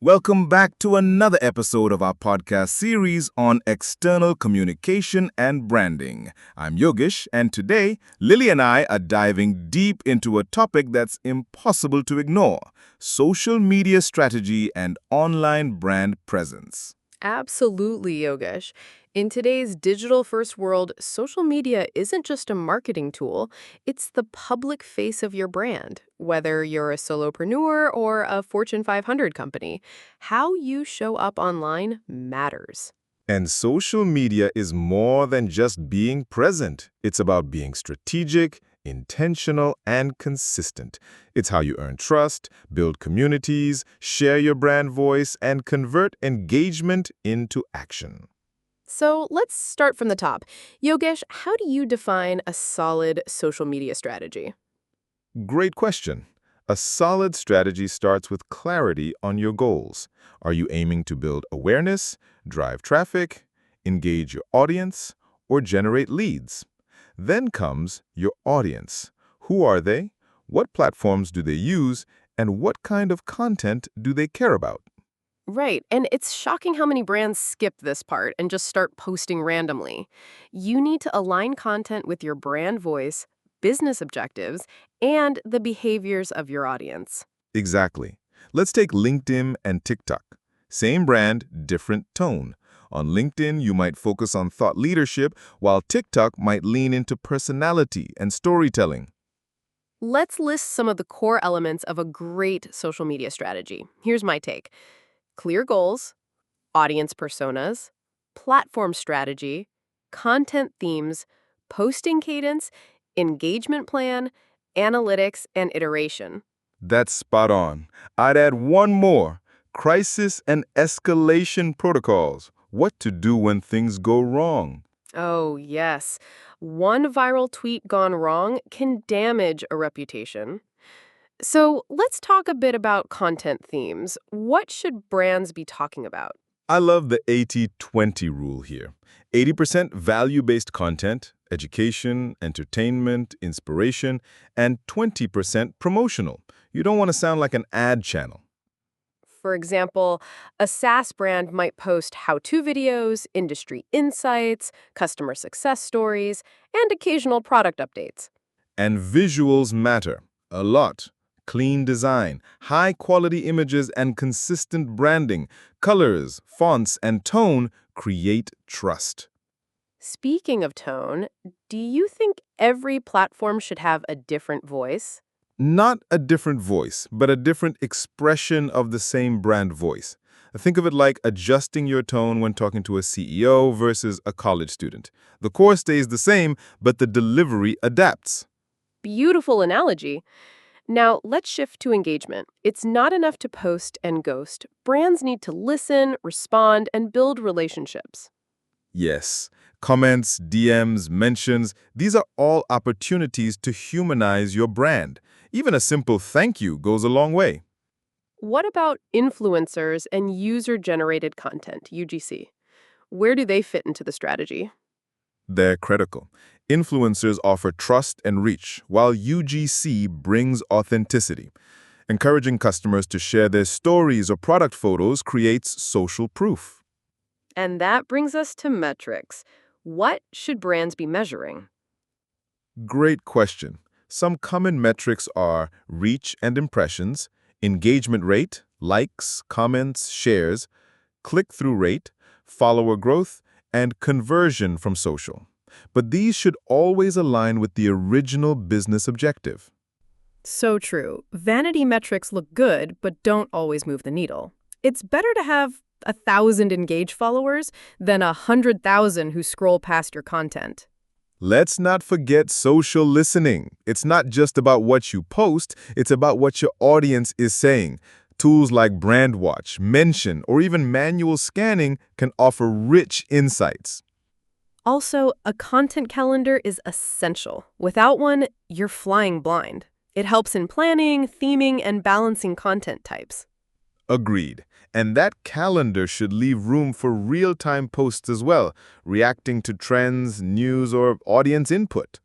Welcome back to another episode of our podcast series on external communication and branding. I'm Yogesh, and today, Lily and I are diving deep into a topic that's impossible to ignore: social media strategy and online brand presence. Absolutely, Yogesh. In today's digital-first world, social media isn't just a marketing tool, it's the public face of your brand. Whether you're a solopreneur or a Fortune 500 company, how you show up online matters. And social media is more than just being present. It's about being strategic, intentional, and consistent. It's how you earn trust, build communities, share your brand voice, and convert engagement into action. So let's start from the top. Yogesh, how do you define a solid social media strategy? Great question. A solid strategy starts with clarity on your goals. Are you aiming to build awareness, drive traffic, engage your audience, or generate leads? Then comes your audience. Who are they? What platforms do they use? And what kind of content do they care about? Right, and it's shocking how many brands skip this part and just start posting randomly. You need to align content with your brand voice, business objectives, and the behaviors of your audience. Exactly. Let's take LinkedIn and TikTok. Same brand, different tone. On LinkedIn, you might focus on thought leadership, while TikTok might lean into personality and storytelling. Let's list some of the core elements of a great social media strategy. Here's my take: clear goals, audience personas, platform strategy, content themes, posting cadence, engagement plan, analytics, and iteration. That's spot on. I'd add one more: crisis and escalation protocols. What to do when things go wrong. Oh, yes. One viral tweet gone wrong can damage a reputation. So let's talk a bit about content themes. What should brands be talking about? I love the 80-20 rule here. 80% value-based content, education, entertainment, inspiration, and 20% promotional. You don't want to sound like an ad channel. For example, a SaaS brand might post how-to videos, industry insights, customer success stories, and occasional product updates. And visuals matter a lot. Clean design, high-quality images, and consistent branding, colors, fonts, and tone create trust. Speaking of tone, do you think every platform should have a different voice? Not a different voice, but a different expression of the same brand voice. Think of it like adjusting your tone when talking to a CEO versus a college student. The core stays the same, but the delivery adapts. Beautiful analogy. Now, let's shift to engagement. It's not enough to post and ghost. Brands need to listen, respond, and build relationships. Yes, comments, DMs, mentions, these are all opportunities to humanize your brand. Even a simple thank you goes a long way. What about influencers and user-generated content, UGC? Where do they fit into the strategy? They're critical. Influencers offer trust and reach, while UGC brings authenticity. Encouraging customers to share their stories or product photos creates social proof. And that brings us to metrics. What should brands be measuring? Great question. Some common metrics are reach and impressions, engagement rate, likes, comments, shares, click-through rate, follower growth, and conversion from social. But these should always align with the original business objective. So true. Vanity metrics look good, but don't always move the needle. It's better to have 1,000 engaged followers than 100,000 who scroll past your content. Let's not forget social listening. It's not just about what you post, it's about what your audience is saying. Tools like BrandWatch, Mention, or even manual scanning can offer rich insights. Also, a content calendar is essential. Without one, you're flying blind. It helps in planning, theming, and balancing content types. Agreed. And that calendar should leave room for real-time posts as well, reacting to trends, news, or audience input.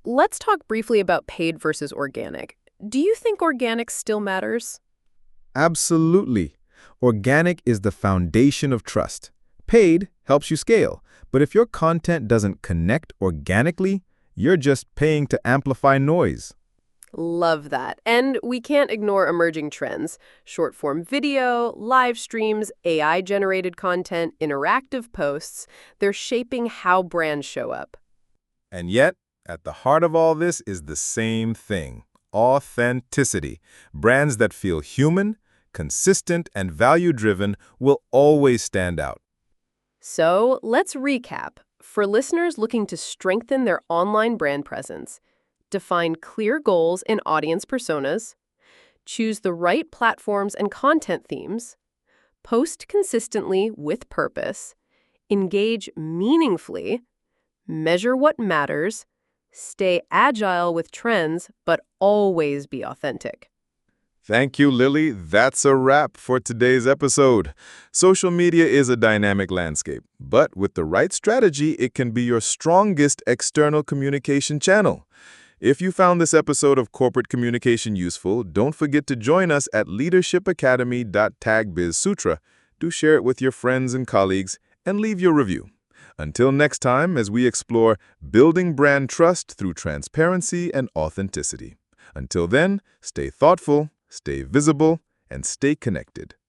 Let's talk briefly about paid versus organic. Do you think organic still matters? Absolutely. Organic is the foundation of trust. Paid helps you scale, but if your content doesn't connect organically, you're just paying to amplify noise. Love that. And we can't ignore emerging trends. Short-form video, live streams, AI-generated content, interactive posts, they're shaping how brands show up. And yet, at the heart of all this is the same thing: authenticity. Brands that feel human, consistent, and value-driven will always stand out. So let's recap. For listeners looking to strengthen their online brand presence, define clear goals and audience personas, choose the right platforms and content themes, post consistently with purpose, engage meaningfully, measure what matters, stay agile with trends, but always be authentic. Thank you, Lily. That's a wrap for today's episode. Social media is a dynamic landscape, but with the right strategy, it can be your strongest external communication channel. If you found this episode of Corporate Communication useful, don't forget to join us at leadershipacademy.tag-BIZZ-SUTRA. Do share it with your friends and colleagues, and leave your review. Until next time, as we explore building brand trust through transparency and authenticity. Until then, stay thoughtful, stay visible, and stay connected.